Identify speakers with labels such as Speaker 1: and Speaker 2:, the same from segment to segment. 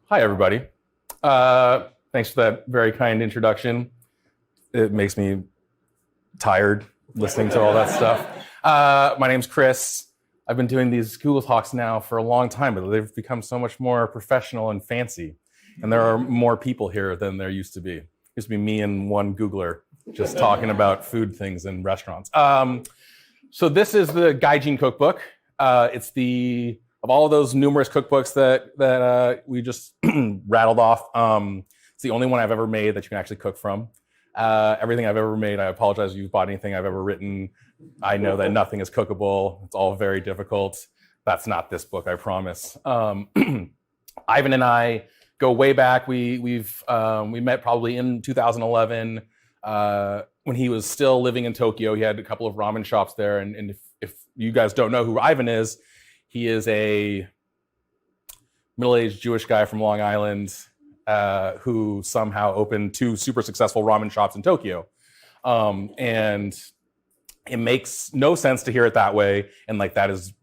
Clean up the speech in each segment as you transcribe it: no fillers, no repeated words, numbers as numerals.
Speaker 1: Hi, everybody. Thanks for that very kind introduction. It makes me tired listening to all that stuff. My name's Chris. I've been doing these Google Talks now for a long time, but they've become so much more professional and fancy. And there are more people here than there used to be. It used to be me and one Googler just talking about food things in restaurants. So this is the Gaijin cookbook. It's of all of those numerous cookbooks that we just rattled off, it's the only one I've ever made that you can actually cook from. Everything I've ever made, I apologize if you've bought anything I've ever written. I know that nothing is cookable. It's all very difficult. That's not this book, I promise. Ivan and I go way back. We met probably in 2011 when he was still living in Tokyo. He had a couple of ramen shops there. And if you guys don't know who Ivan is, he is a middle-aged Jewish guy from Long Island who somehow opened two super successful ramen shops in Tokyo. And it makes no sense to hear it that way. And like that is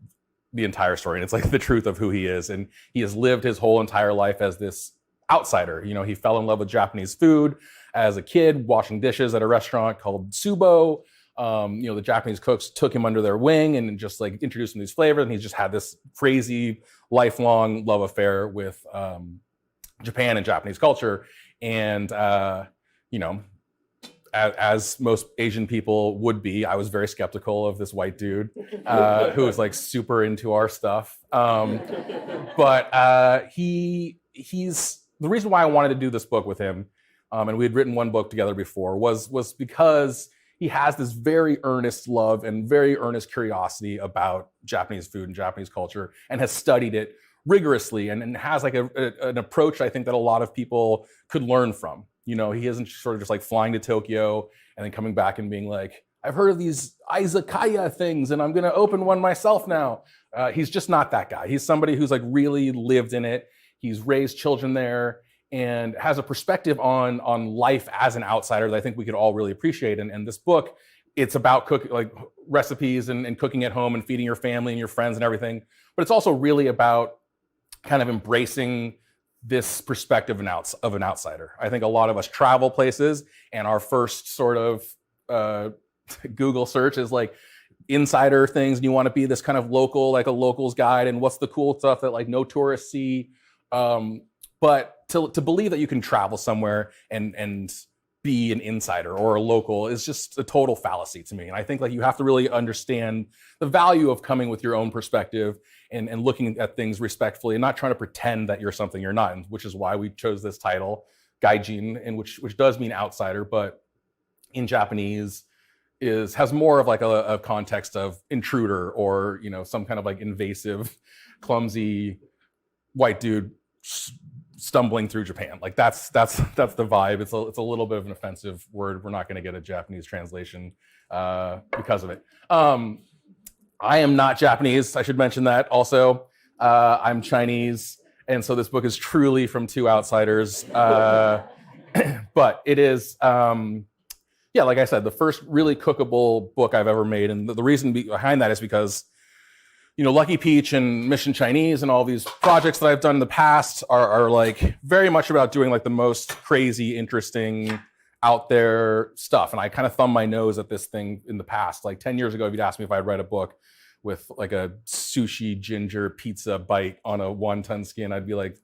Speaker 1: the entire story. And it's like the truth of who he is. And he has lived his whole entire life as this outsider. You know, he fell in love with Japanese food as a kid, washing dishes at a restaurant called Subo. The Japanese cooks took him under their wing and just like introduced him to these flavors. And he's just had this crazy lifelong love affair with Japan and Japanese culture. And, as most Asian people would be, I was very skeptical of this white dude who was like super into our stuff. But he's the reason why I wanted to do this book with him. And we had written one book together before was because he has this very earnest love and very earnest curiosity about Japanese food and Japanese culture and has studied it rigorously and has like an approach I think that a lot of people could learn from. You know, he isn't sort of just like flying to Tokyo and then coming back and being like, I've heard of these izakaya things and I'm going to open one myself now. He's just not that guy. He's somebody who's like really lived in it. He's raised children there and has a perspective on life as an outsider that I think we could all really appreciate. And this book, it's about cooking, like recipes and cooking at home and feeding your family and your friends and everything. But it's also really about kind of embracing this perspective of an outsider. I think a lot of us travel places and our first sort of Google search is like insider things. And you want to be this kind of local, like a local's guide and what's the cool stuff that like no tourists see. But to believe that you can travel somewhere and be an insider or a local is just a total fallacy to me. And I think like you have to really understand the value of coming with your own perspective and looking at things respectfully and not trying to pretend that you're something you're not, and which is why we chose this title, Gaijin, and which does mean outsider, but in Japanese has more of like a context of intruder or, you know, some kind of like invasive, clumsy white dude stumbling through Japan. Like that's the vibe. It's a little bit of an offensive word. We're not going to get a Japanese translation because of it. I am not Japanese. I should mention that also. I'm Chinese. And so this book is truly from two outsiders. But it is, like I said, the first really cookable book I've ever made. And the reason behind that is because Lucky Peach and Mission Chinese and all these projects that I've done in the past are like very much about doing like the most crazy, interesting, out there stuff. And I kind of thumbed my nose at this thing in the past. Like 10 years ago, if you'd asked me if I'd write a book with like a sushi ginger pizza bite on a 1-ton skin, I'd be like,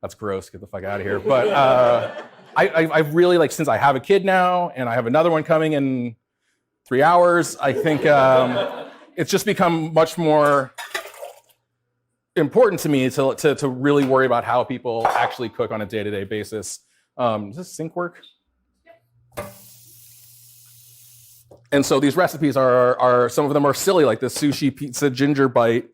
Speaker 1: that's gross, get the fuck out of here. But I've really, like, since I have a kid now and I have another one coming in 3 hours, I think it's just become much more important to me to really worry about how people actually cook on a day-to-day basis. Does this sync work? And so these recipes are some of them are silly, like the sushi pizza ginger bite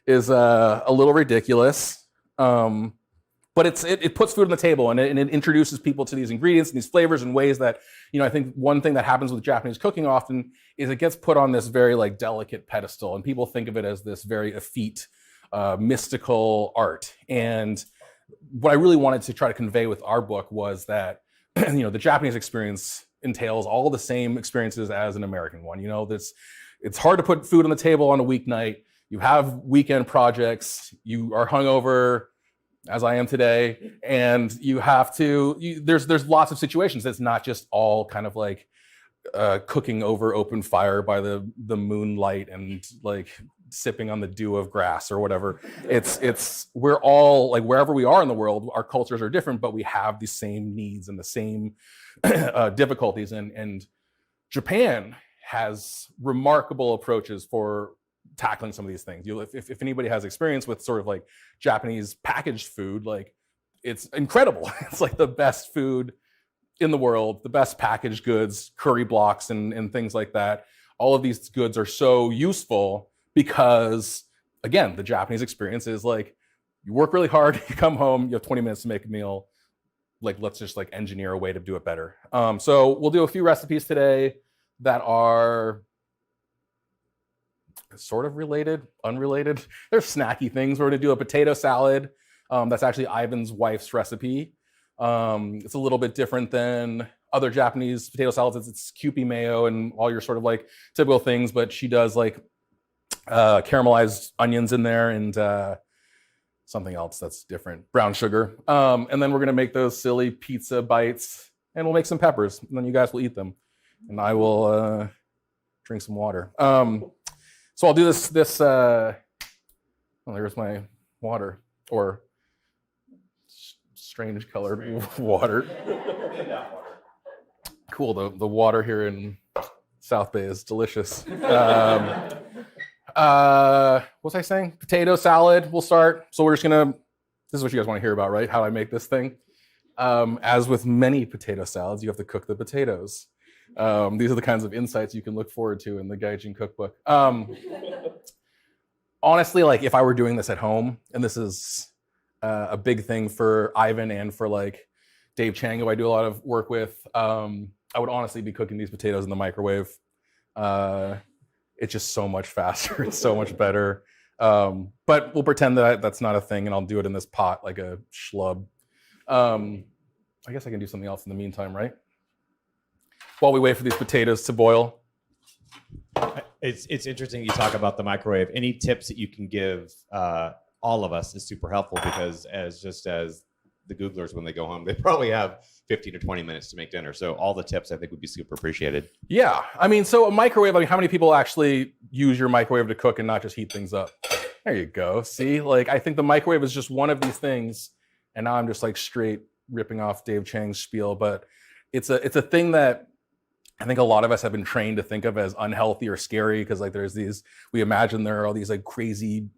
Speaker 1: is a little ridiculous. But it puts food on the table and it introduces people to these ingredients and these flavors in ways that, I think one thing that happens with Japanese cooking often is it gets put on this very like delicate pedestal and people think of it as this very effete, mystical art. And what I really wanted to try to convey with our book was that, the Japanese experience entails all the same experiences as an American one. It's hard to put food on the table on a weeknight. You have weekend projects. You are hungover as I am today, and you have to. There's lots of situations. It's not just all kind of like cooking over open fire by the moonlight and like sipping on the dew of grass or whatever. It's we're all like wherever we are in the world, our cultures are different, but we have the same needs and the same difficulties. And Japan has remarkable approaches for tackling some of these things. If anybody has experience with sort of like Japanese packaged food, like it's incredible. It's like the best food in the world, the best packaged goods, curry blocks and things like that. All of these goods are so useful because, again, the Japanese experience is like, you work really hard, you come home, you have 20 minutes to make a meal. Like, let's just like engineer a way to do it better. So we'll do a few recipes today that are sort of related, unrelated. They're snacky things. We're gonna do a potato salad. That's actually Ivan's wife's recipe. It's a little bit different than other Japanese potato salads. It's Kewpie mayo and all your sort of like typical things, but she does like caramelized onions in there and something else that's different, brown sugar. And then we're gonna make those silly pizza bites, and we'll make some peppers, and then you guys will eat them, and I will drink some water. So I'll do this. Oh, there's my water, or strange colored water. Cool. The water here in South Bay is delicious. What was I saying? Potato salad. We'll start. So we're just gonna. This is what you guys want to hear about, right? How I make this thing. As with many potato salads, you have to cook the potatoes. These are the kinds of insights you can look forward to in the Gaijin cookbook. Honestly, like if I were doing this at home, and this is a big thing for Ivan and for like Dave Chang, who I do a lot of work with, I would honestly be cooking these potatoes in the microwave. It's just so much faster. It's so much better. But we'll pretend that that's not a thing, and I'll do it in this pot like a schlub. I guess I can do something else in the meantime, right? While we wait for these potatoes to boil.
Speaker 2: It's interesting you talk about the microwave. Any tips that you can give all of us is super helpful, because as the Googlers, when they go home, they probably have 15 to 20 minutes to make dinner. So all the tips I think would be super appreciated.
Speaker 1: Yeah, I mean, so a microwave, I mean, how many people actually use your microwave to cook and not just heat things up? There you go. See, like I think the microwave is just one of these things, and now I'm just like straight ripping off Dave Chang's spiel, but it's a thing that I think a lot of us have been trained to think of as unhealthy or scary, because like we imagine there are all these like crazy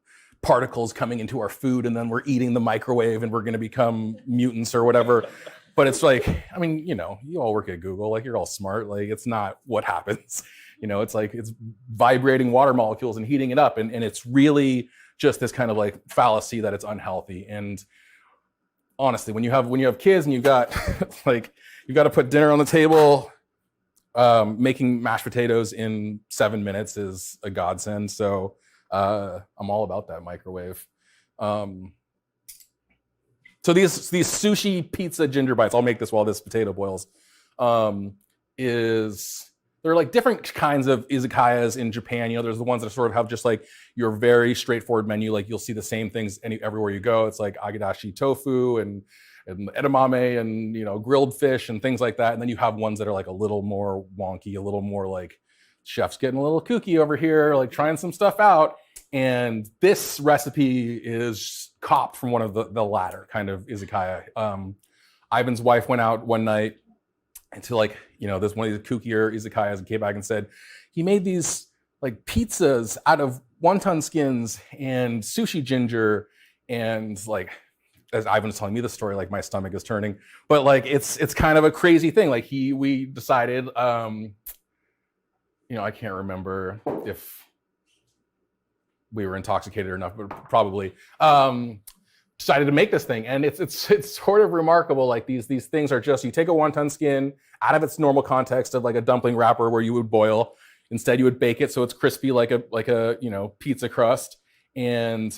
Speaker 1: particles coming into our food, and then we're eating the microwave and we're going to become mutants or whatever. But it's like, I mean, you know, you all work at Google, like you're all smart, like it's not what happens. You know, it's like it's vibrating water molecules and heating it up, and it's really just this kind of like fallacy that it's unhealthy. And honestly, when you have kids and you've got to put dinner on the table, making mashed potatoes in 7 minutes is a godsend. So I'm all about that microwave. So these sushi pizza ginger bites, I'll make this while this potato boils, they're like different kinds of izakayas in Japan. You know, there's the ones that sort of have just like your very straightforward menu. Like you'll see the same things everywhere you go. It's like agadashi tofu and edamame and, you know, grilled fish and things like that. And then you have ones that are like a little more wonky, a little more like chef's getting a little kooky over here, like trying some stuff out. And this recipe is copped from one of the latter kind of izakaya. Ivan's wife went out one night into like, you know, this one of these kookier izakayas and came back and said, he made these like pizzas out of wonton skins and sushi ginger. And like, as Ivan was telling me the story, like my stomach is turning, but like, it's kind of a crazy thing. Like we decided, you know, I can't remember if we were intoxicated or not, but probably decided to make this thing. And it's sort of remarkable. Like these things are just, you take a wonton skin out of its normal context of like a dumpling wrapper where you would boil. Instead, you would bake it so it's crispy like a you know, pizza crust. And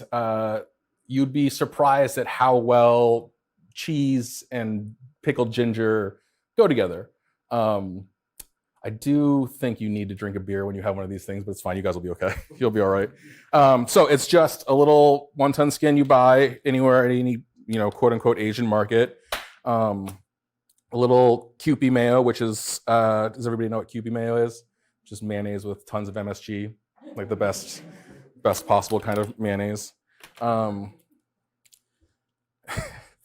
Speaker 1: you'd be surprised at how well cheese and pickled ginger go together. I do think you need to drink a beer when you have one of these things, but it's fine. You guys will be okay. You'll be all right. So it's just a little wonton skin you buy anywhere at any quote unquote Asian market. A little Kewpie mayo, which is does everybody know what Kewpie mayo is? Just mayonnaise with tons of MSG, like the best possible kind of mayonnaise.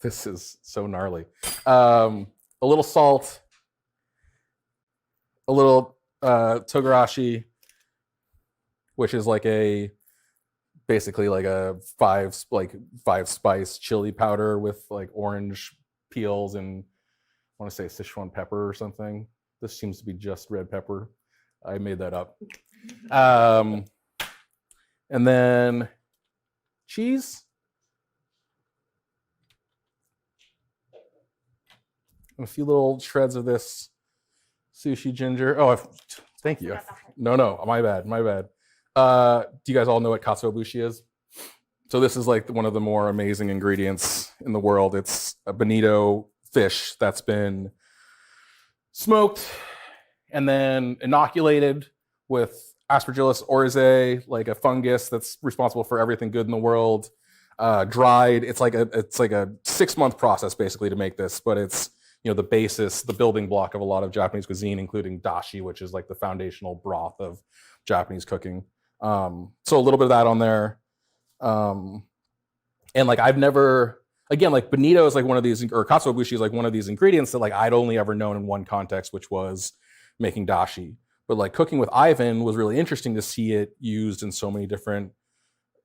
Speaker 1: This is so gnarly. A little salt, a little togarashi, which is like basically like a five spice chili powder with like orange peels and I want to say Sichuan pepper or something. This seems to be just red pepper. I made that up. And then cheese. And a few little shreds of this sushi ginger. Oh, thank you. No, my bad. Do you guys all know what katsuobushi is? So this is like one of the more amazing ingredients in the world. It's a bonito fish that's been smoked and then inoculated with Aspergillus oryzae, like a fungus that's responsible for everything good in the world. Dried. It's like a 6-month process basically to make this, but it's the basis, the building block of a lot of Japanese cuisine, including dashi, which is like the foundational broth of Japanese cooking. So a little bit of that on there. And like I've never, again, like bonito is like one of these, or katsuobushi is like one of these ingredients that like I'd only ever known in one context, which was making dashi. But like cooking with Ivan was really interesting to see it used in so many different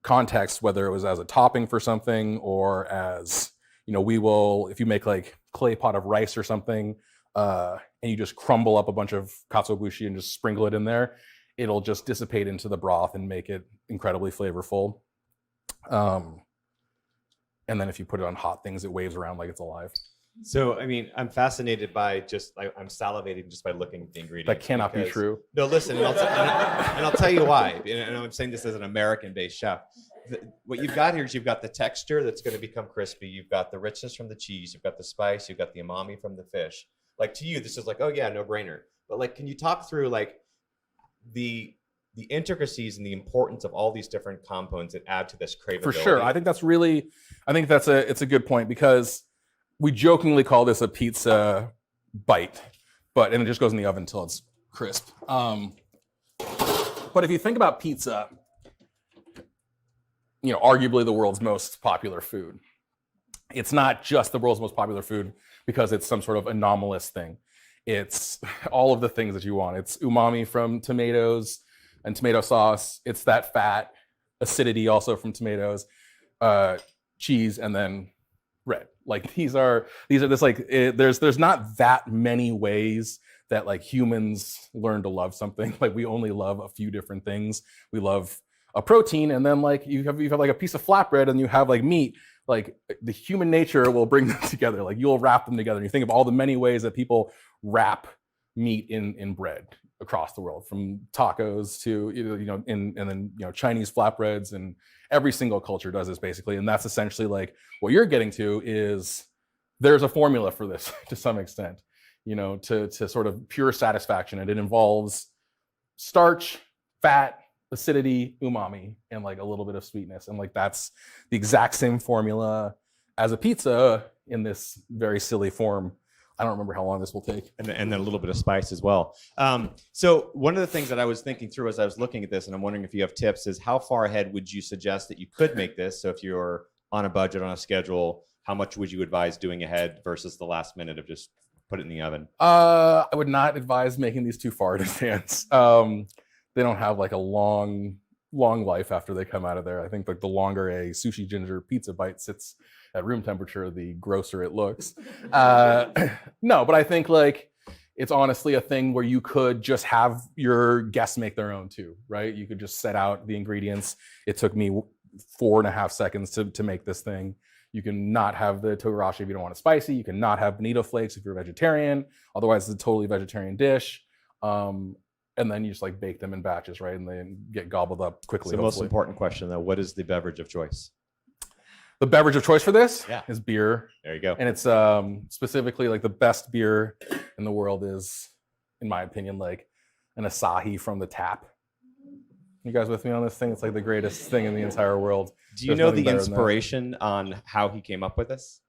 Speaker 1: contexts, whether it was as a topping for something or as, we will, if you make like clay pot of rice or something, and you just crumble up a bunch of katsuobushi and just sprinkle it in there, it'll just dissipate into the broth and make it incredibly flavorful. And then if you put it on hot things, it waves around like it's alive.
Speaker 2: So, I mean, I'm fascinated by I'm salivating just by looking at the ingredients.
Speaker 1: That cannot be true.
Speaker 2: No, listen, and I'll tell you why. And I'm saying this as an American-based chef. What you've got here is you've got the texture that's going to become crispy. You've got the richness from the cheese. You've got the spice. You've got the umami from the fish. Like to you, this is like, oh yeah, no brainer. But like, can you talk through like the intricacies and the importance of all these different components that add to this craveability?
Speaker 1: For sure. I think it's a good point because we jokingly call this a pizza bite, and it just goes in the oven until it's crisp. But if you think about pizza, arguably the world's most popular food. It's not just the world's most popular food because it's some sort of anomalous thing. It's all of the things that you want. It's umami from tomatoes and tomato sauce. It's that fat, acidity also from tomatoes, cheese, and then bread. Like these are this like there's not that many ways that like humans learn to love something. Like we only love a few different things. We love a protein, and then like you have like a piece of flatbread, and you have like meat. Like the human nature will bring them together. Like you'll wrap them together. And you think of all the many ways that people wrap meat in bread across the world, from tacos to and then Chinese flatbreads, and every single culture does this basically. And that's essentially like what you're getting to is there's a formula for this to some extent, to sort of pure satisfaction, and it involves starch, fat, acidity, umami, and like a little bit of sweetness. And like that's the exact same formula as a pizza in this very silly form. I don't remember how long this will take.
Speaker 2: And then a little bit of spice as well. So one of the things that I was thinking through as I was looking at this, and I'm wondering if you have tips, is how far ahead would you suggest that you could make this? So if you're on a budget, on a schedule, how much would you advise doing ahead versus the last minute of just put it in the oven?
Speaker 1: I would not advise making these too far in advance. They don't have like a long life after they come out of there. I think like the longer a sushi ginger pizza bite sits at room temperature, the grosser it looks. No, but I think like it's honestly a thing where you could just have your guests make their own too, right? You could just set out the ingredients. It took me 4.5 seconds to make this thing. You can not have the togarashi if you don't want it spicy. You can not have bonito flakes if you're a vegetarian. Otherwise, it's a totally vegetarian dish. And then you just like bake them in batches, right? And they get gobbled up quickly.
Speaker 2: So the most important question though, what is the beverage of choice?
Speaker 1: The beverage of choice for this is beer.
Speaker 2: There you go.
Speaker 1: And it's specifically like the best beer in the world is, in my opinion, like an Asahi from the tap. You guys with me on this thing? It's like the greatest thing in the entire world.
Speaker 2: Do you know the inspiration on how he came up with this?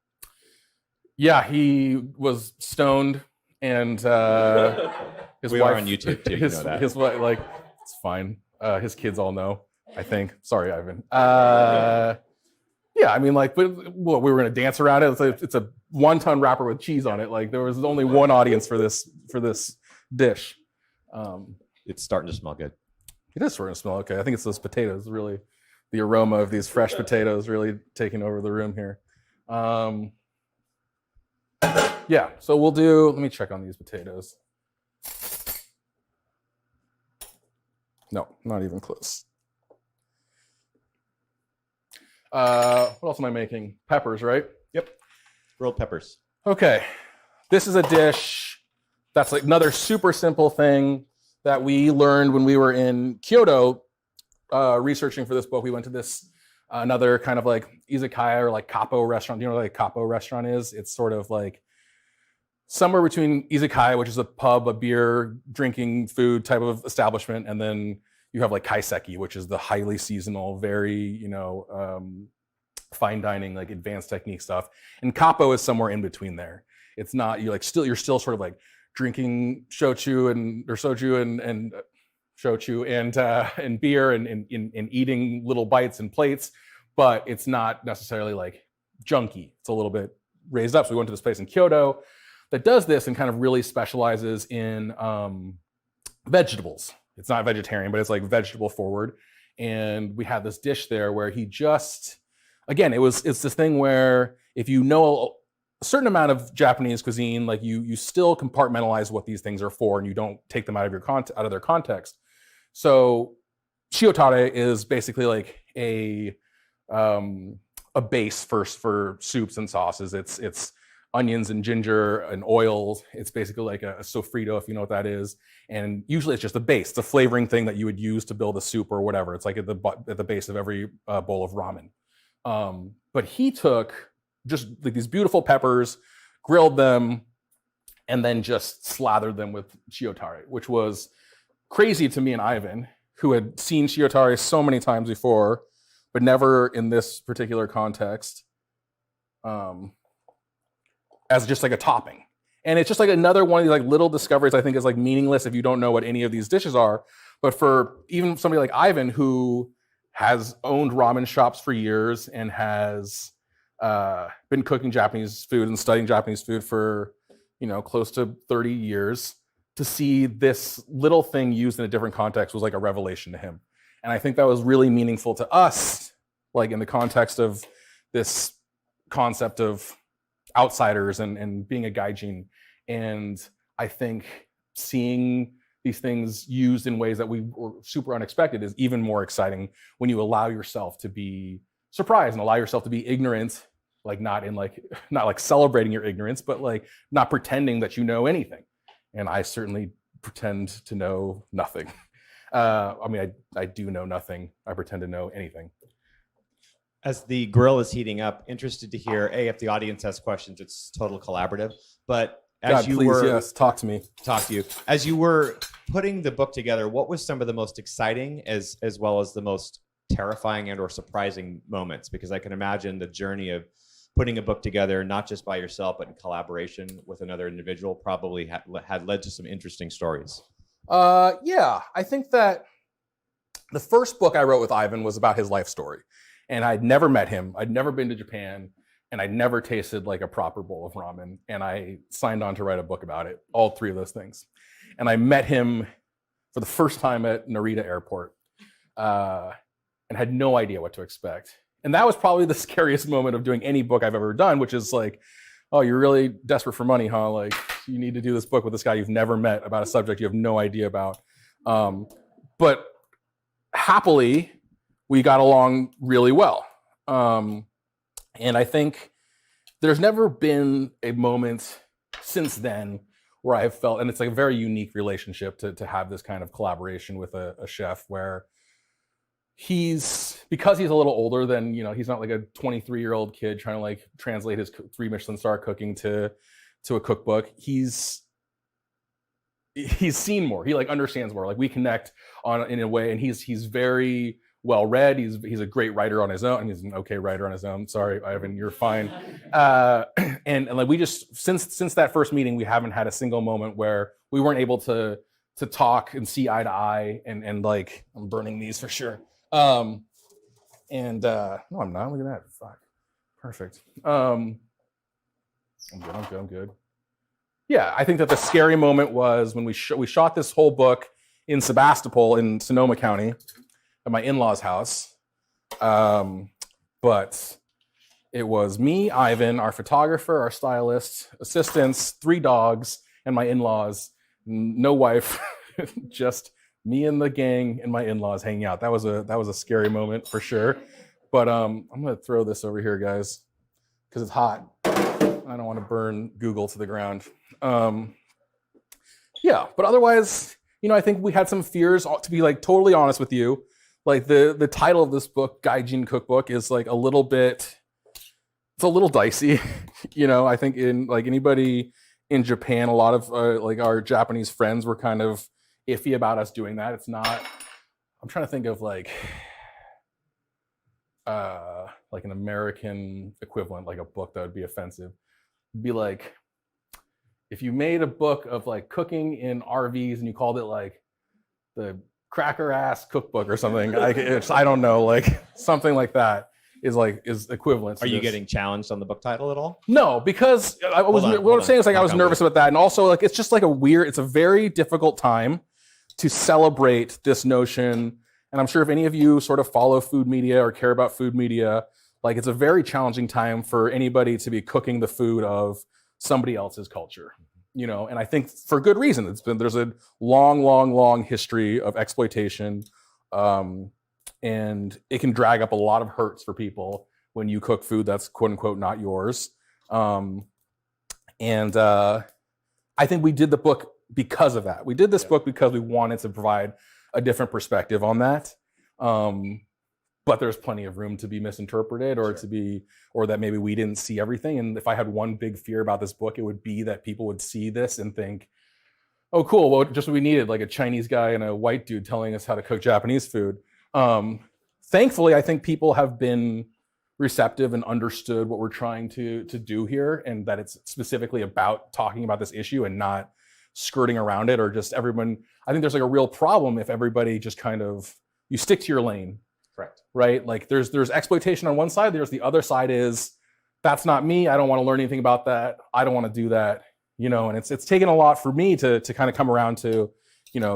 Speaker 1: Yeah, he was stoned, and his
Speaker 2: we
Speaker 1: wife,
Speaker 2: are on YouTube too.
Speaker 1: His,
Speaker 2: you know that.
Speaker 1: His wife, like, it's fine. His kids all know, I think. Sorry, Ivan. Yeah, I mean, like, we were gonna dance around it. It's a 1-ton wrapper with cheese on it. Like, there was only one audience for this dish.
Speaker 2: It's starting to smell good.
Speaker 1: It is starting to smell okay. I think it's those potatoes, really, the aroma of these fresh potatoes really taking over the room here. Yeah, so we'll do, let me check on these potatoes. No, not even close. What else am I making? Peppers, right?
Speaker 2: Yep. Grilled peppers.
Speaker 1: Okay. This is a dish that's like another super simple thing that we learned when we were in Kyoto researching for this book. We went to this another kind of like izakaya or like kappo restaurant. Do you know what like a kappo restaurant is? It's sort of like somewhere between izakaya, which is a pub, a beer, drinking food type of establishment, and then you have like kaiseki, which is the highly seasonal, very, fine dining, like advanced technique stuff. And kappo is somewhere in between there. It's not, you're still sort of like drinking soju and shochu and beer and eating little bites and plates, but it's not necessarily like junky. It's a little bit raised up. So we went to this place in Kyoto that does this and kind of really specializes in vegetables. It's not vegetarian, but it's like vegetable forward. And we had this dish there where he just, again, it's this thing where if you know a certain amount of Japanese cuisine, like you still compartmentalize what these things are for, and you don't take them out of their context. So shiotare is basically like a base for soups and sauces. It's onions and ginger and oil. It's basically like a sofrito, if you know what that is. And usually it's just a base. It's a flavoring thing that you would use to build a soup or whatever. It's like at the base of every bowl of ramen. But he took just like these beautiful peppers, grilled them, and then just slathered them with shiotare, which was crazy to me and Ivan, who had seen shiotare so many times before, but never in this particular context. As just like a topping. And it's just like another one of these like little discoveries I think is like meaningless if you don't know what any of these dishes are. But for even somebody like Ivan, who has owned ramen shops for years and has been cooking Japanese food and studying Japanese food for, close to 30 years, to see this little thing used in a different context was like a revelation to him. And I think that was really meaningful to us, like in the context of this concept of outsiders and being a gaijin. And I think seeing these things used in ways that we were super unexpected is even more exciting when you allow yourself to be surprised and allow yourself to be ignorant, like not like celebrating your ignorance, but like not pretending that you know anything. And I certainly pretend to know nothing. I do know nothing. I pretend to know anything.
Speaker 2: As the grill is heating up, interested to hear, if the audience has questions, it's total collaborative. But as
Speaker 1: talk to me.
Speaker 2: Talk to you. As you were putting the book together, what was some of the most exciting as well as the most terrifying and or surprising moments? Because I can imagine the journey of putting a book together, not just by yourself, but in collaboration with another individual, probably had led to some interesting stories.
Speaker 1: Yeah, I think that the first book I wrote with Ivan was about his life story. And I'd never met him. I'd never been to Japan, and I'd never tasted like a proper bowl of ramen. And I signed on to write a book about it, all three of those things. And I met him for the first time at Narita Airport and had no idea what to expect. And that was probably the scariest moment of doing any book I've ever done, which is like, oh, you're really desperate for money, huh? Like, you need to do this book with this guy you've never met about a subject you have no idea about. But happily, we got along really well. And I think there's never been a moment since then where I've felt, and it's like a very unique relationship to have this kind of collaboration with a chef where because he's a little older than, he's not like a 23-year-old kid trying to like translate his 3 Michelin star cooking to a cookbook. He's he's seen more. He like understands more. Like we connect on in a way, and he's very well read. He's a great writer on his own. He's an okay writer on his own. Sorry, Ivan, you're fine. And like we just since that first meeting, we haven't had a single moment where we weren't able to talk and see eye to eye. And like I'm burning these for sure. No, I'm not. Look at that. Fuck. Perfect. I'm good. Yeah, I think that the scary moment was when we shot this whole book in Sebastopol in Sonoma County at my in-laws' house. But it was me, Ivan, our photographer, our stylist, assistants, 3 dogs, and my in-laws. No wife, just me and the gang and my in-laws hanging out. That was a scary moment for sure. But I'm gonna throw this over here, guys, because it's hot. I don't want to burn Google to the ground. Yeah, but otherwise, I think we had some fears. To be like totally honest with you, like the title of this book, Gaijin Cookbook, is like a little dicey. I think in like anybody in Japan, a lot of like our Japanese friends were kind of iffy about us doing that. It's not. I'm trying to think of like an American equivalent, like a book that would be offensive. It'd be like if you made a book of like cooking in RVs and you called it like the Cracker Ass Cookbook or something. I don't know, like something like that is equivalent.
Speaker 2: Are you getting challenged on the book title at all?
Speaker 1: No, because what I'm saying is like I was nervous about that, and also like it's just like it's a very difficult time to celebrate this notion. And I'm sure if any of you sort of follow food media or care about food media, like it's a very challenging time for anybody to be cooking the food of somebody else's culture, and I think for good reason. There's a long history of exploitation, and it can drag up a lot of hurts for people when you cook food that's quote unquote not yours. I think we did the book because of that. We did this book because we wanted to provide a different perspective on that. But there's plenty of room to be misinterpreted or or that maybe we didn't see everything. And if I had one big fear about this book, it would be that people would see this and think, oh, cool. Well, just what we needed, like a Chinese guy and a white dude telling us how to cook Japanese food. Thankfully, I think people have been receptive and understood what we're trying to do here, and that it's specifically about talking about this issue and not skirting around it or just everyone. I think there's like a real problem if everybody just kind of, you stick to your lane.
Speaker 2: Correct.
Speaker 1: Right? Like there's exploitation on one side. There's the other side is, that's not me. I don't want to learn anything about that. I don't want to do that. And it's taken a lot for me to kind of come around to,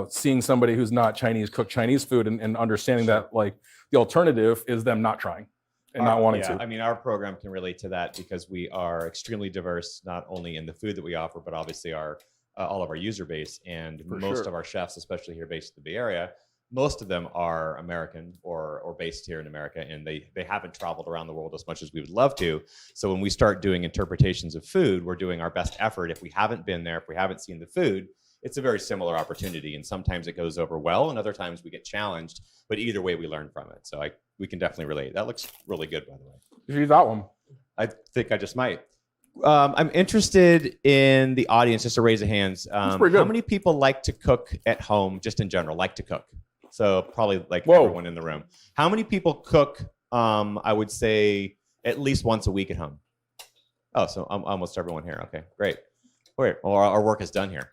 Speaker 1: seeing somebody who's not Chinese cook Chinese food and understanding that like the alternative is them not trying and not wanting to.
Speaker 2: I mean, our program can relate to that because we are extremely diverse, not only in the food that we offer, but obviously all of our user base, and most of our chefs, especially here based in the Bay Area, most of them are American or based here in America, and they haven't traveled around the world as much as we would love to. So when we start doing interpretations of food, we're doing our best effort. If we haven't been there, if we haven't seen the food, it's a very similar opportunity. And sometimes it goes over well, and other times we get challenged. But either way, we learn from it. So we can definitely relate. That looks really good, by the way.
Speaker 1: You use that one.
Speaker 2: I think I just might. I'm interested in the audience, just to raise a hands. How many people like to cook at home, just in general, like to cook? So probably like everyone in the room. How many people cook, I would say, at least once a week at home? Oh, so almost everyone here. Okay, great. Wait, well, our work is done here.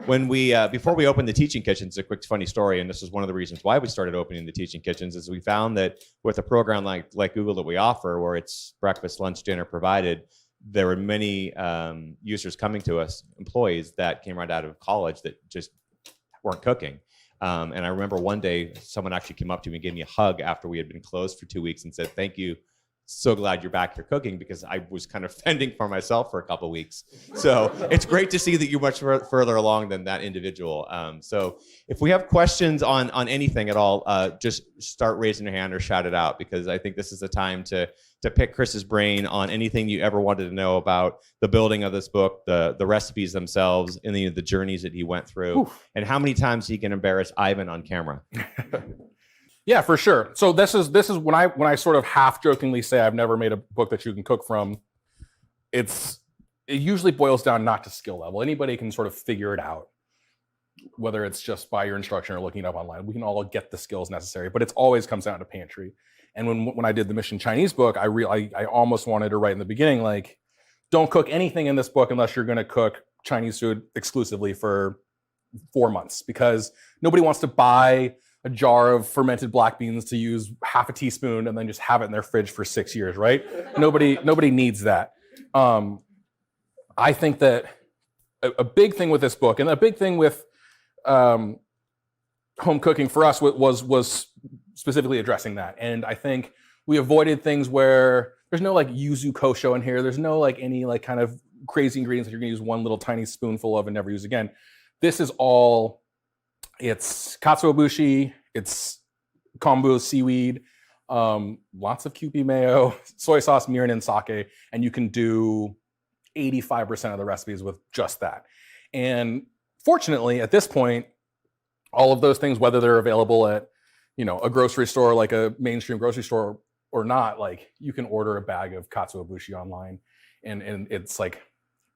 Speaker 2: When before we opened the teaching kitchens, a quick funny story, and this is one of the reasons why we started opening the teaching kitchens, is we found that with a program like Google that we offer, where it's breakfast, lunch, dinner provided, there were many users coming to us, employees that came right out of college that just weren't cooking. And I remember one day someone actually came up to me and gave me a hug after we had been closed for 2 weeks and said, "Thank you. So glad you're back here cooking," because I was kind of fending for myself for a couple of weeks. So it's great to see that you're much further along than that individual. So if we have questions on anything at all, just start raising your hand or shout it out, because I think this is the time to pick Chris's brain on anything you ever wanted to know about the building of this book, the recipes themselves, and the journeys that he went through. Oof. And how many times he can embarrass Ivan on camera.
Speaker 1: Yeah, for sure. So this is when I sort of half jokingly say I've never made a book that you can cook from. It usually boils down not to skill level. Anybody can sort of figure it out. whether it's just by your instruction or looking it up online. We can all get the skills necessary, but it always comes down to pantry. And when I did the Mission Chinese book, I almost wanted to write in the beginning, like, don't cook anything in this book unless you're going to cook Chinese food exclusively for 4 months, because nobody wants to buy a jar of fermented black beans to use half a teaspoon and then just have it in their fridge for 6 years, right? Nobody needs that. I think that a big thing with this book, and a big thing with home cooking for us, was specifically addressing that. And I think we avoided things where there's no like yuzu kosho in here. There's no like any like kind of crazy ingredients that you're gonna use one little tiny spoonful of and never use again. This is all, it's katsuobushi, it's kombu seaweed, lots of Kewpie mayo, soy sauce, mirin, and sake, and you can do 85% of the recipes with just that. And fortunately, at this point, all of those things, whether they're available at, you know, a grocery store, like a mainstream grocery store or not, like you can order a bag of katsuobushi online, and it's like,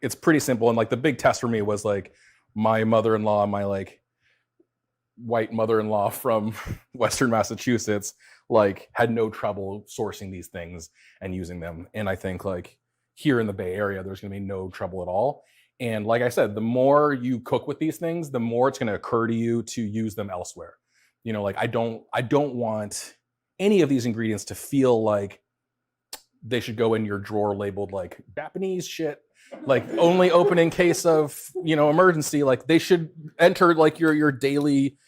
Speaker 1: it's pretty simple. And like the big test for me was like my mother-in-law, my like white mother-in-law from Western Massachusetts, like had no trouble sourcing these things and using them. And I think like here in the Bay Area, there's going to be no trouble at all. And like I said, the more you cook with these things, the more it's going to occur to you to use them elsewhere. You know, like I don't want any of these ingredients to feel like they should go in your drawer labeled like Japanese shit, like only open in case of, you know, emergency. Like they should enter like your daily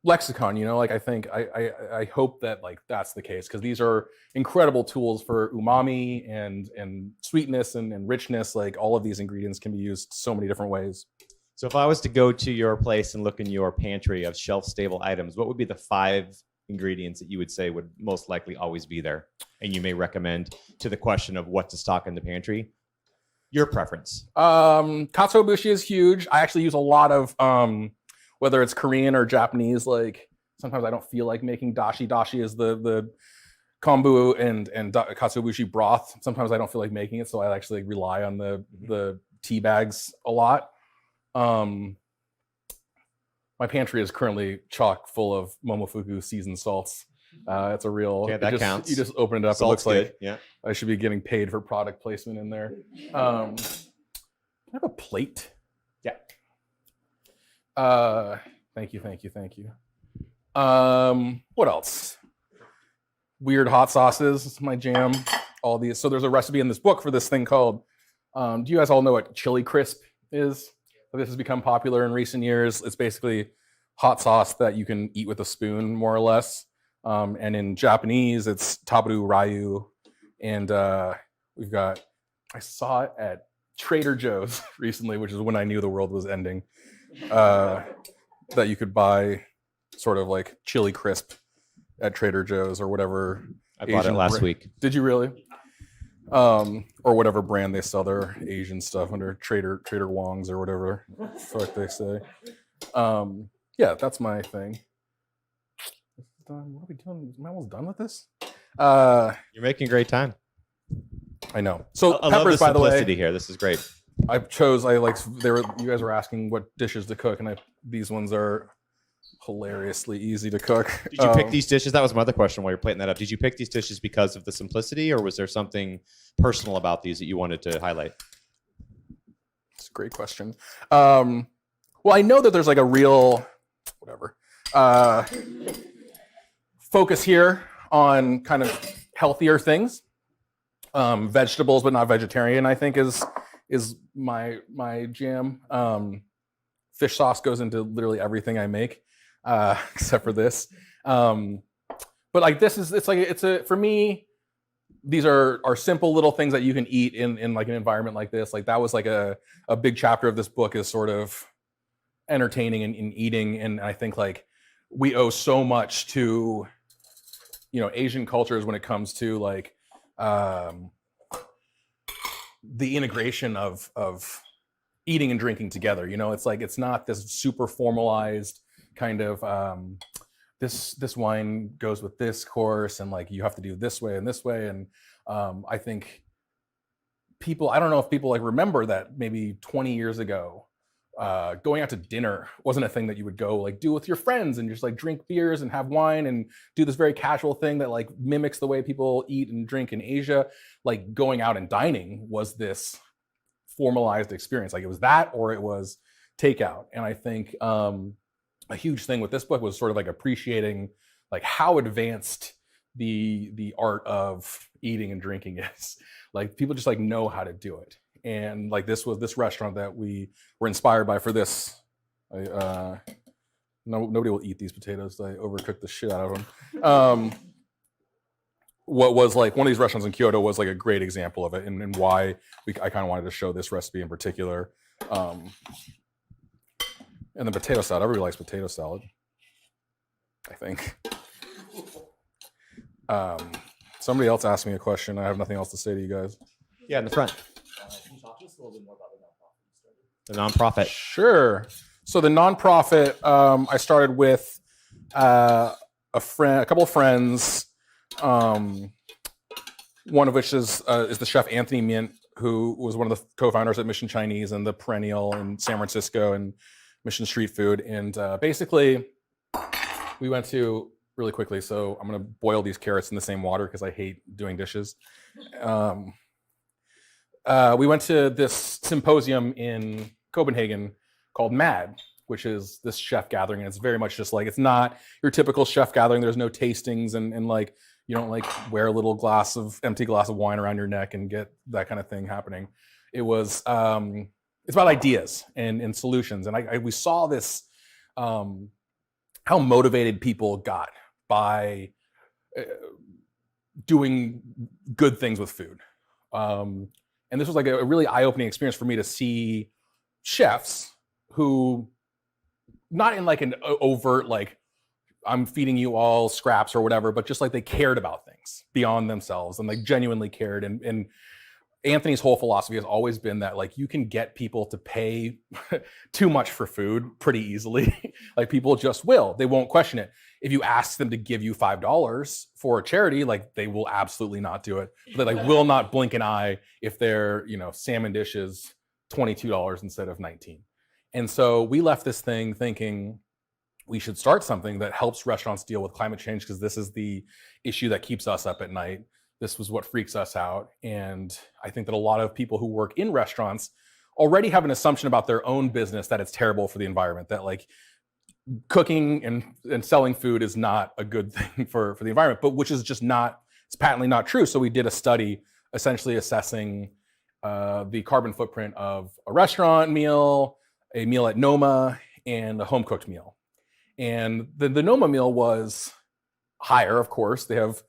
Speaker 1: lexicon, you know. Like I think I hope that like that's the case, because these are incredible tools for umami and sweetness and richness. Like all of these ingredients can be used so many different ways.
Speaker 2: So if I was to go to your place and look in your pantry of shelf-stable items, what would be the 5 ingredients that you would say would most likely always be there? And you may recommend, to the question of what to stock in the pantry, your preference.
Speaker 1: Katsuobushi is huge. I actually use a lot of, whether it's Korean or Japanese, like sometimes I don't feel like making dashi. Dashi is the kombu and katsuobushi broth. Sometimes I don't feel like making it, so I actually rely on the tea bags a lot. My pantry is currently chock full of Momofuku seasoned salts. It's a real,
Speaker 2: yeah, that counts.
Speaker 1: You just open it up,
Speaker 2: Salt's
Speaker 1: it looks
Speaker 2: good.
Speaker 1: like I should be getting paid for product placement in there. Can I have a plate?
Speaker 2: Yeah.
Speaker 1: Thank you. What else? Weird hot sauces, my jam. All these. So there's a recipe in this book for this thing called, do you guys all know what chili crisp is? This has become popular in recent years. It's basically hot sauce that you can eat with a spoon, more or less. And in Japanese, it's tabaru ryu. And we've got, I saw it at Trader Joe's recently, which is when I knew the world was ending, that you could buy sort of like chili crisp at Trader Joe's or whatever.
Speaker 2: I bought it last week.
Speaker 1: Did you really? Or whatever brand they sell their Asian stuff under, Trader Wong's or whatever the fuck they say. Yeah, that's my thing. What are we doing? Am I almost done with this?
Speaker 2: You're making great time.
Speaker 1: I know. So
Speaker 2: I
Speaker 1: peppers,
Speaker 2: love the
Speaker 1: by the way,
Speaker 2: simplicity here. This is great.
Speaker 1: you guys were asking what dishes to cook, and these ones are hilariously easy to cook.
Speaker 2: Did you pick these dishes? That was my other question while you're plating that up. Did you pick these dishes because of the simplicity, or was there something personal about these that you wanted to highlight?
Speaker 1: It's a great question. Well, I know that there's like a real focus here on kind of healthier things. Vegetables, but not vegetarian, I think is my jam. Fish sauce goes into literally everything I make, except for this. But like for me, these are simple little things that you can eat in like an environment like this. Like that was like a big chapter of this book, is sort of entertaining and eating. And I think like we owe so much to, you know, Asian cultures when it comes to like the integration of eating and drinking together. You know, it's like, it's not this super formalized kind of this wine goes with this course, and like you have to do this way and this way. And I think I don't know if people like remember that maybe 20 years ago, going out to dinner wasn't a thing that you would go like do with your friends and just like drink beers and have wine and do this very casual thing that like mimics the way people eat and drink in Asia. Like going out and dining was this formalized experience. Like it was that, or it was takeout. And I think a huge thing with this book was sort of like appreciating like how advanced the art of eating and drinking is. Like people just like know how to do it. And like this restaurant that we were inspired by for this. Nobody will eat these potatoes. I overcooked the shit out of them. What was like one of these restaurants in Kyoto was like a great example of it, and why I kind of wanted to show this recipe in particular. And the potato salad. Everybody likes potato salad, I think. Somebody else asked me a question. I have nothing else to say to you guys.
Speaker 2: Yeah, in the front. Can you talk to us a little bit more about the nonprofit? Sure.
Speaker 1: So the nonprofit, I started with a couple of friends. One of which is the chef Anthony Mint, who was one of the co-founders at Mission Chinese and the Perennial in San Francisco and Mission Street Food. And basically, we went to really quickly. So I'm going to boil these carrots in the same water because I hate doing dishes. We went to this symposium in Copenhagen called MAD, which is this chef gathering. And it's very much just like, it's not your typical chef gathering. There's no tastings and like, you don't like wear a little empty glass of wine around your neck and get that kind of thing happening. It was, it's about ideas and solutions. And we saw this, how motivated people got by doing good things with food. And this was like a really eye-opening experience for me to see chefs who, not in like an overt, like, I'm feeding you all scraps or whatever, but just like they cared about things beyond themselves and like genuinely cared. And Anthony's whole philosophy has always been that like you can get people to pay too much for food pretty easily. Like people just will, they won't question it. If you ask them to give you $5 for a charity, like they will absolutely not do it. But they like will not blink an eye if their, salmon dish is $22 instead of $19. And so we left this thing thinking we should start something that helps restaurants deal with climate change, because this is the issue that keeps us up at night. This was what freaks us out. And I think that a lot of people who work in restaurants already have an assumption about their own business that it's terrible for the environment, that like cooking and selling food is not a good thing for the environment, but which is just not, it's patently not true. So we did a study essentially assessing the carbon footprint of a restaurant meal, a meal at Noma, and a home cooked meal. And the Noma meal was higher, of course. They have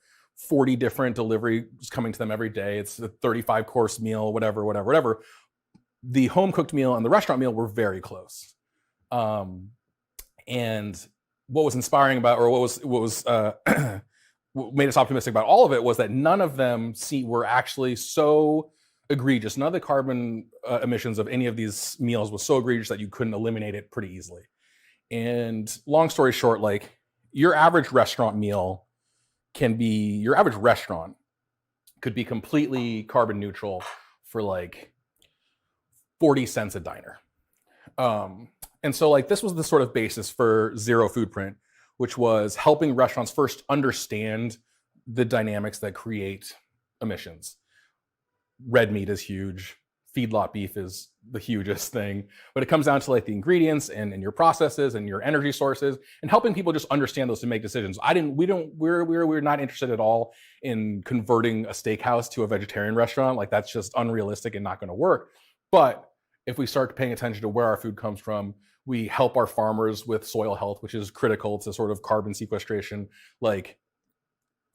Speaker 1: 40 different deliveries coming to them every day. It's a 35 course meal, whatever. The home cooked meal and the restaurant meal were very close. And what was inspiring about, or what was what made us optimistic about all of it, was that none of them were actually so egregious. None of the carbon emissions of any of these meals was so egregious that you couldn't eliminate it pretty easily. And long story short, like your average restaurant meal could be completely carbon neutral for like 40 cents a diner. And so like this was the sort of basis for Zero Foodprint, which was helping restaurants first understand the dynamics that create emissions. Red meat is huge. Feedlot beef is the hugest thing, but it comes down to like the ingredients and your processes and your energy sources, and helping people just understand those to make decisions. We're not interested at all in converting a steakhouse to a vegetarian restaurant. Like that's just unrealistic and not going to work. But if we start paying attention to where our food comes from, we help our farmers with soil health, which is critical to sort of carbon sequestration. Like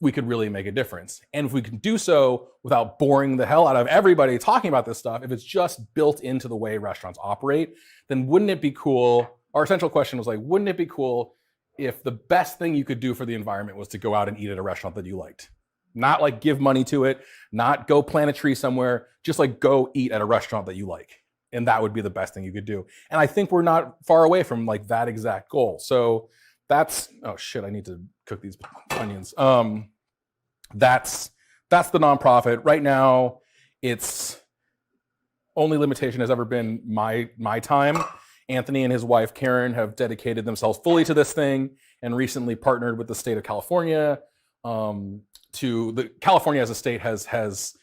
Speaker 1: we could really make a difference. And if we can do so without boring the hell out of everybody talking about this stuff, if it's just built into the way restaurants operate, then wouldn't it be cool? Our essential question was like, wouldn't it be cool if the best thing you could do for the environment was to go out and eat at a restaurant that you liked? Not like give money to it, not go plant a tree somewhere, just like go eat at a restaurant that you like. And that would be the best thing you could do. And I think we're not far away from like that exact goal. So that's, oh shit, I need to cook these onions. That's the nonprofit. Right now, its only limitation has ever been my time. Anthony and his wife Karen have dedicated themselves fully to this thing and recently partnered with the state of California. California as a state has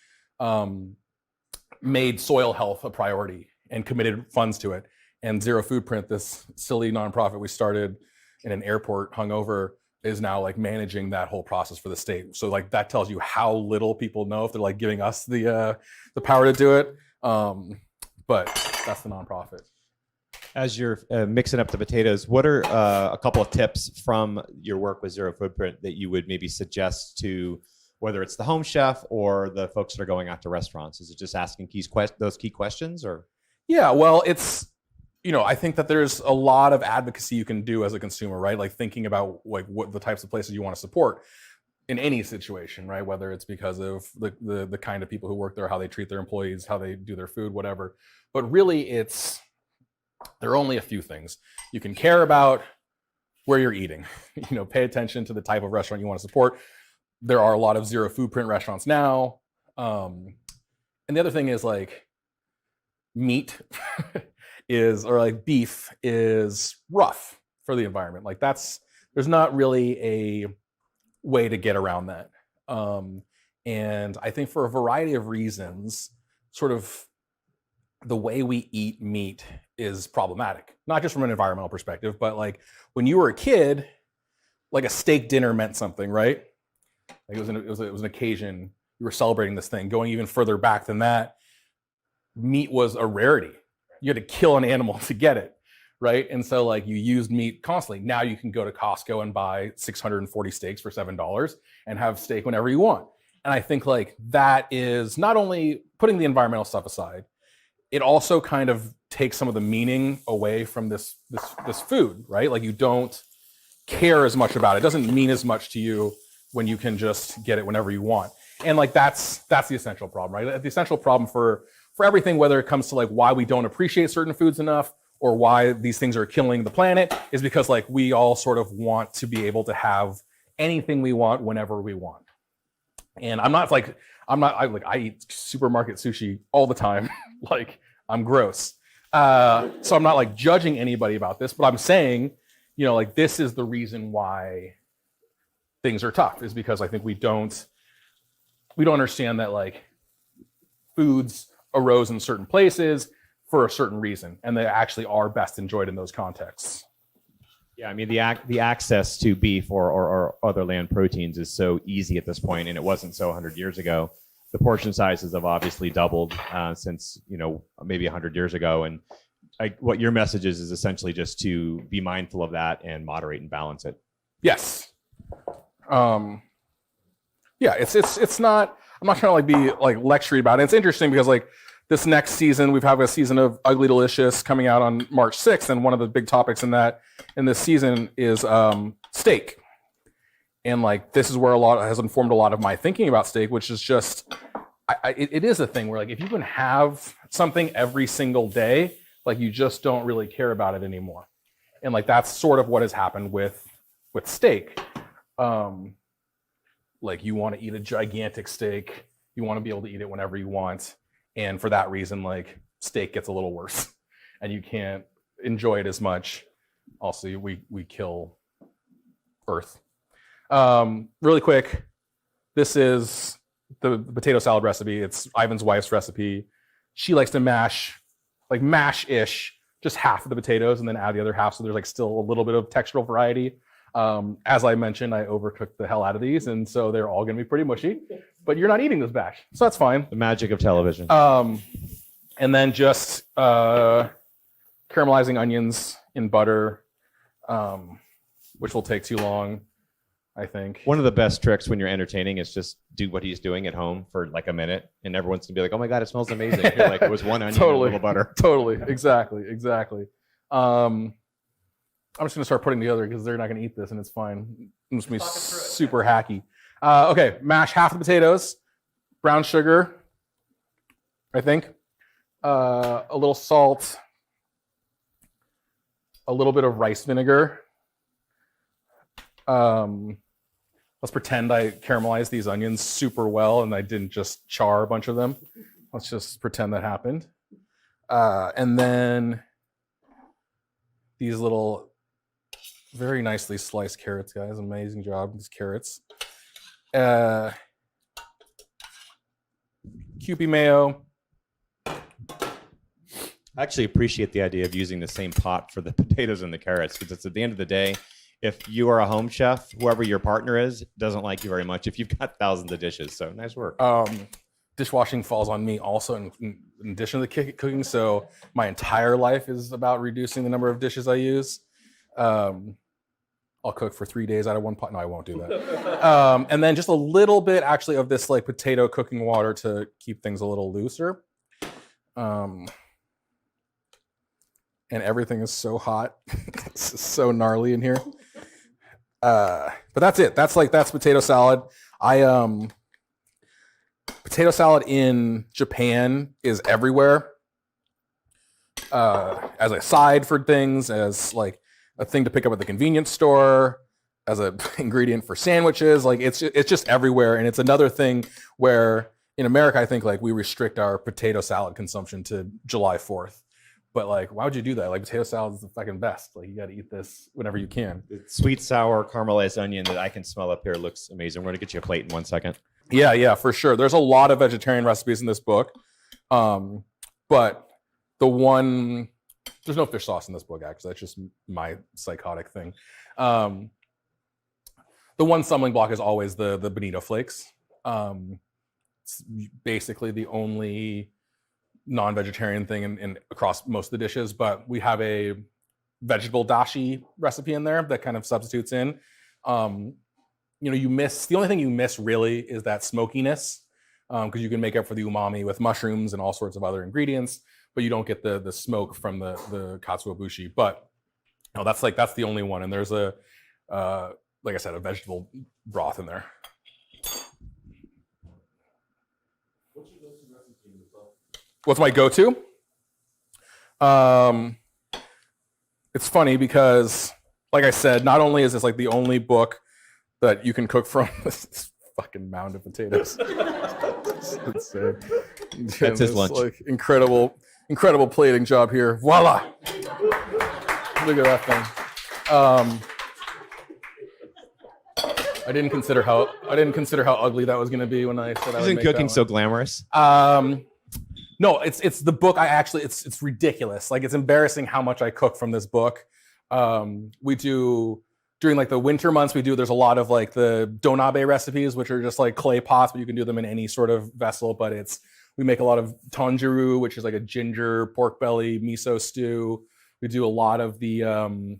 Speaker 1: made soil health a priority and committed funds to it. And Zero Foodprint, this silly nonprofit we started in an airport hungover, is now like managing that whole process for the state. So like that tells you how little people know if they're like giving us the power to do it. But that's the nonprofit.
Speaker 2: As you're mixing up the potatoes, what are a couple of tips from your work with Zero Foodprint that you would maybe suggest to whether it's the home chef or the folks that are going out to restaurants? Is it just asking those key questions, or?
Speaker 1: Yeah, well, it's, I think that there's a lot of advocacy you can do as a consumer, right? Like thinking about like what the types of places you want to support in any situation, right? Whether it's because of the kind of people who work there, how they treat their employees, how they do their food, whatever. But really there are only a few things. You can care about where you're eating, pay attention to the type of restaurant you want to support. There are a lot of Zero Foodprint restaurants now. And the other thing is like meat or like beef is rough for the environment. Like there's not really a way to get around that. And I think for a variety of reasons, sort of the way we eat meat is problematic, not just from an environmental perspective, but like when you were a kid, like a steak dinner meant something, right? Like it was an occasion. You were celebrating this thing. Going even further back than that, meat was a rarity. You had to kill an animal to get it, right? And so like you used meat constantly. Now you can go to Costco and buy 640 steaks for $7 and have steak whenever you want. And I think like that is not only putting the environmental stuff aside, it also kind of takes some of the meaning away from this food, right? Like you don't care as much about it. It doesn't mean as much to you when you can just get it whenever you want. And like that's the essential problem, right? The essential problem for everything, whether it comes to like why we don't appreciate certain foods enough or why these things are killing the planet, is because like we all sort of want to be able to have anything we want whenever we want. And I eat supermarket sushi all the time. Like I'm gross. So I'm not like judging anybody about this, but I'm saying, like this is the reason why things are tough, is because I think we don't understand that like foods arose in certain places for a certain reason, and they actually are best enjoyed in those contexts.
Speaker 2: Yeah, I mean the access to beef or other land proteins is so easy at this point, and it wasn't so 100 years ago. The portion sizes have obviously doubled since maybe 100 years ago, and what your message is essentially just to be mindful of that and moderate and balance it.
Speaker 1: Yes. Yeah, it's not. I'm not trying to like be like lecturing about it. It's interesting because like this next season, we've had a season of Ugly Delicious coming out on March 6th, and one of the big topics in this season is steak. And like this is where has informed a lot of my thinking about steak, which is just it is a thing where like if you can have something every single day, like you just don't really care about it anymore. And like that's sort of what has happened with steak. Like you want to eat a gigantic steak, you want to be able to eat it whenever you want. And for that reason, like steak gets a little worse and you can't enjoy it as much. Also, we kill Earth. Really quick, this is the potato salad recipe. It's Ivan's wife's recipe. She likes to mash-ish, just half of the potatoes and then add the other half. So there's like still a little bit of textural variety. As I mentioned, I overcooked the hell out of these, and so they're all going to be pretty mushy. But you're not eating this batch, so that's fine.
Speaker 2: The magic of television.
Speaker 1: And then just caramelizing onions in butter, which will take too long, I think.
Speaker 2: One of the best tricks when you're entertaining is just do what he's doing at home for like a minute, and everyone's gonna be like, "Oh my god, it smells amazing!" You're like, it was one onion and a little butter.
Speaker 1: Totally, exactly. I'm just gonna start putting together because they're not gonna eat this, and it's fine. I'm just gonna be super hacky. Okay, mash half the potatoes, brown sugar, I think, a little salt, a little bit of rice vinegar. Let's pretend I caramelized these onions super well and I didn't just char a bunch of them. Let's just pretend that happened. And then these little very nicely sliced carrots, guys. Amazing job, these carrots. Kewpie mayo.
Speaker 2: I actually appreciate the idea of using the same pot for the potatoes and the carrots, because it's at the end of the day, if you are a home chef, whoever your partner is doesn't like you very much if you've got thousands of dishes. So nice work.
Speaker 1: Dishwashing falls on me also in addition to the cooking. So my entire life is about reducing the number of dishes I use. I'll cook for 3 days out of one pot. No, I won't do that. And then just a little bit actually of this like potato cooking water to keep things a little looser. And everything is so hot. It's so gnarly in here. But that's it. That's potato salad. Potato salad in Japan is everywhere. As a side for things, as like a thing to pick up at the convenience store, as an ingredient for sandwiches. Like it's just everywhere. And it's another thing where in America, I think like we restrict our potato salad consumption to July 4th. But like, why would you do that? Like potato salad is the fucking best. Like you got to eat this whenever you can.
Speaker 2: The sweet, sour, caramelized onion that I can smell up here looks amazing. We're going to get you a plate in 1 second.
Speaker 1: Yeah, for sure. There's a lot of vegetarian recipes in this book. But there's no fish sauce in this book, actually. That's just my psychotic thing. The one stumbling block is always the bonito flakes. It's basically the only non-vegetarian thing in across most of the dishes, but we have a vegetable dashi recipe in there that kind of substitutes in. The only thing you miss really is that smokiness, because you can make up for the umami with mushrooms and all sorts of other ingredients, but you don't get the smoke from the katsuobushi. But that's the only one. And there's like I said, a vegetable broth in there. What's my go-to? It's funny because, like I said, not only is this like the only book that you can cook from this fucking mound of potatoes.
Speaker 2: That's his lunch.
Speaker 1: Like incredible plating job here. Voila! Look at that thing. I didn't consider how ugly that was going to be when I said I would
Speaker 2: Isn't
Speaker 1: make
Speaker 2: cooking
Speaker 1: that
Speaker 2: so
Speaker 1: one.
Speaker 2: glamorous?
Speaker 1: No, it's the book. It's ridiculous. Like it's embarrassing how much I cook from this book. We do during like the winter months. There's a lot of like the donabe recipes, which are just like clay pots, but you can do them in any sort of vessel. But we make a lot of tonjiru, which is like a ginger pork belly miso stew. We do a lot of the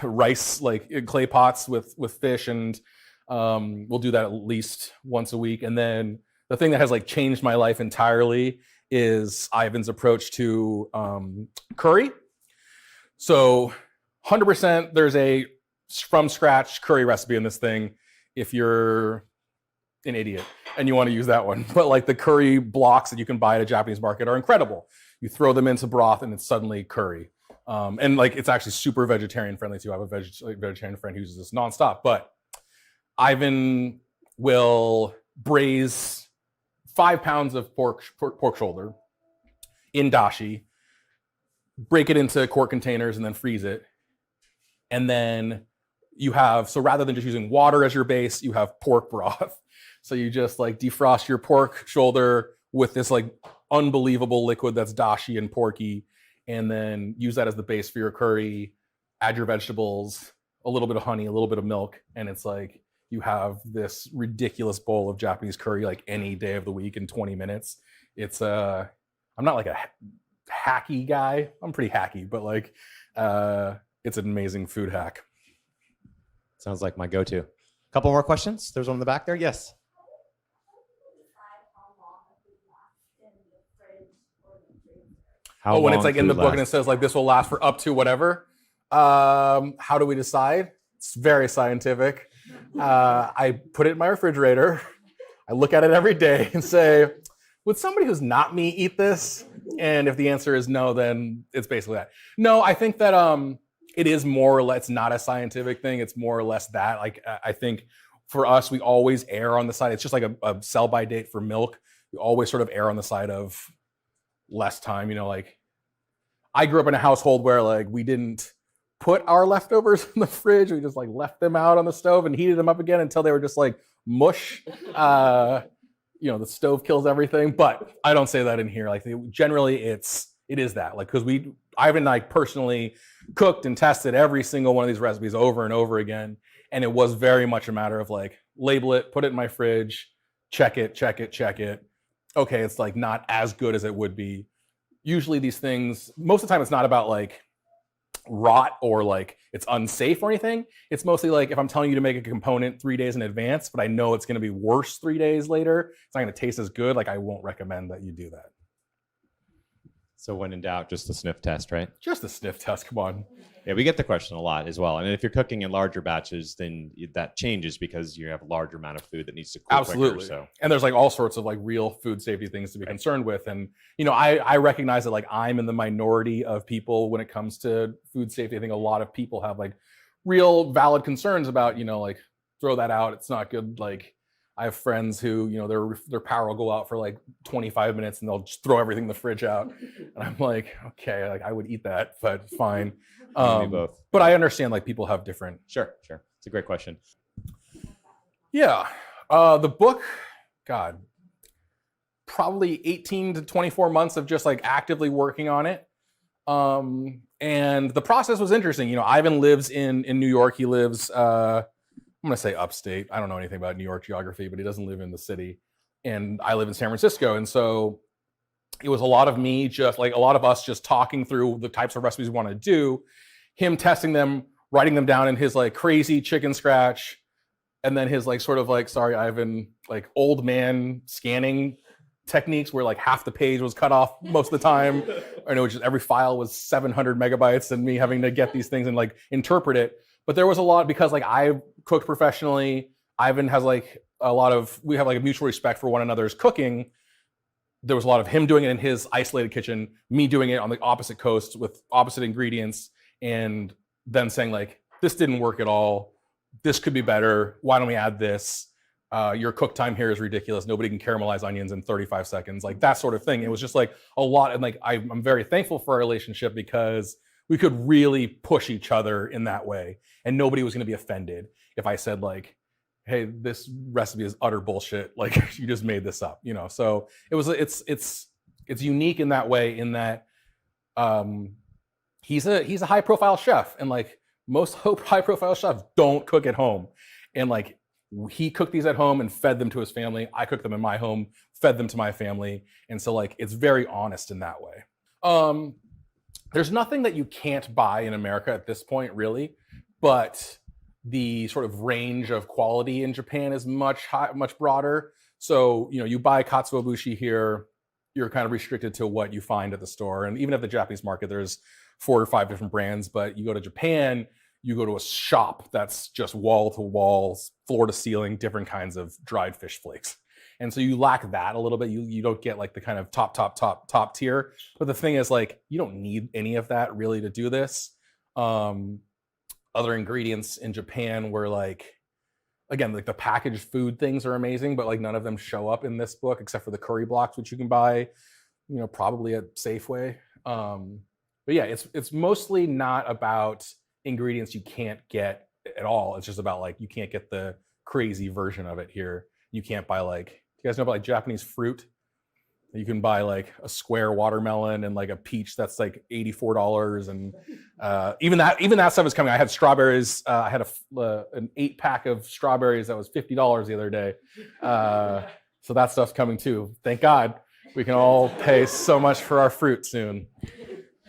Speaker 1: rice like clay pots with fish, and we'll do that at least once a week. And then the thing that has like changed my life entirely is Ivan's approach to curry. So 100% there's a from scratch curry recipe in this thing if you're an idiot and you want to use that one. But like the curry blocks that you can buy at a Japanese market are incredible. You throw them into broth and it's suddenly curry. And like it's actually super vegetarian friendly too. I have a vegetarian friend who uses this nonstop. But Ivan will braise 5 pounds of pork shoulder in dashi, break it into quart containers, and then freeze it. And then so rather than just using water as your base, you have pork broth. So you just like defrost your pork shoulder with this like unbelievable liquid that's dashi and porky, and then use that as the base for your curry, add your vegetables, a little bit of honey, a little bit of milk, and it's like you have this ridiculous bowl of Japanese curry like any day of the week in 20 minutes. It's I'm not like a hacky guy. I'm pretty hacky, but like it's an amazing food hack.
Speaker 2: Sounds like my go-to. Couple more questions. There's one in the back there. Yes.
Speaker 1: When it's like in the book and it says like this will last for up to whatever. How do we decide? It's very scientific. I put it in my refrigerator. I look at it every day and say, would somebody who's not me eat this? And if the answer is no, then it's basically that. No, I think that it is more or less not a scientific thing. It's more or less that. Like I think for us, we always err on the side. It's just like a sell by date for milk. We always sort of err on the side of less time. You know, like I grew up in a household where like we didn't put our leftovers in the fridge. We just like left them out on the stove and heated them up again until they were just like mush. You know, the stove kills everything, but I don't say that in here. Like generally it is that, like, because Ivan and I personally cooked and tested every single one of these recipes over and over again. And it was very much a matter of like, label it, put it in my fridge, check it. Okay, it's like not as good as it would be. Usually these things, most of the time it's not about like rot or like it's unsafe or anything. It's mostly like if I'm telling you to make a component 3 days in advance, but I know it's going to be worse 3 days later, it's not going to taste as good, like I won't recommend that you do that.
Speaker 2: So when in doubt, just the sniff test, right?
Speaker 1: Just a sniff test, come on.
Speaker 2: Yeah, we get the question a lot as well. And if you're cooking in larger batches, then that changes because you have a larger amount of food that needs to cool
Speaker 1: Absolutely.
Speaker 2: quicker. So.
Speaker 1: And there's like all sorts of like real food safety things to be concerned with. And, you know, I recognize that like I'm in the minority of people when it comes to food safety. I think a lot of people have like real valid concerns about, you know, like throw that out. It's not good. Like I have friends who, you know, their power will go out for like 25 minutes and they'll just throw everything in the fridge out. And I'm like, okay, like I would eat that, but fine.
Speaker 2: Both.
Speaker 1: But I understand like people have different.
Speaker 2: Sure. It's a great question.
Speaker 1: Yeah. The book, God, probably 18 to 24 months of just like actively working on it. And the process was interesting. You know, Ivan lives in New York. He lives, I'm going to say upstate. I don't know anything about New York geography, but he doesn't live in the city. And I live in San Francisco. And so it was a lot of me, just like a lot of us just talking through the types of recipes we want to do, him testing them, writing them down in his like crazy chicken scratch. And then his like sort of like, sorry, Ivan, like old man scanning techniques where like half the page was cut off most of the time. I know just every file was 700 megabytes and me having to get these things and like interpret it. But there was a lot because like I cooked professionally. Ivan has like we have like a mutual respect for one another's cooking. There was a lot of him doing it in his isolated kitchen, me doing it on the opposite coast with opposite ingredients, and then saying like, this didn't work at all. This could be better. Why don't we add this? Your cook time here is ridiculous. Nobody can caramelize onions in 35 seconds, like that sort of thing. It was just like a lot. And like, I'm very thankful for our relationship because we could really push each other in that way. And nobody was going to be offended if I said like, hey, this recipe is utter bullshit. Like you just made this up, you know? So it's unique in that way, in that he's a high profile chef, and like most high profile chefs don't cook at home. And like he cooked these at home and fed them to his family. I cooked them in my home, fed them to my family. And so like, it's very honest in that way. There's nothing that you can't buy in America at this point, really, but the sort of range of quality in Japan is much broader. So, you know, you buy katsuobushi here, you're kind of restricted to what you find at the store. And even at the Japanese market, there's 4 or 5 different brands, but you go to Japan, you go to a shop that's just wall to wall, floor to ceiling, different kinds of dried fish flakes. And so you lack that a little bit. You don't get like the kind of top tier. But the thing is like, you don't need any of that really to do this. Other ingredients in Japan were like, again, like the packaged food things are amazing, but like none of them show up in this book except for the curry blocks, which you can buy, you know, probably at Safeway. But yeah, it's mostly not about ingredients you can't get at all. It's just about like, you can't get the crazy version of it here. You can't buy like, you guys know about like Japanese fruit? You can buy like a square watermelon and like a peach that's like $84, and even that stuff is coming. I had strawberries. I had an 8-pack of strawberries that was $50 the other day. So that stuff's coming too. Thank God. We can all pay so much for our fruit soon.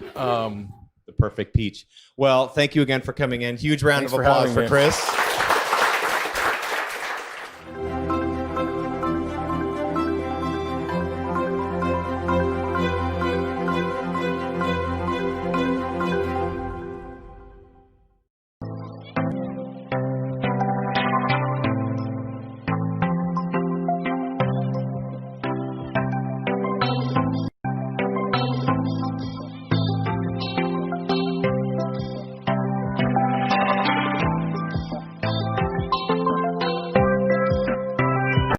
Speaker 2: The perfect peach. Well, thank you again for coming in. Huge round of applause for Chris.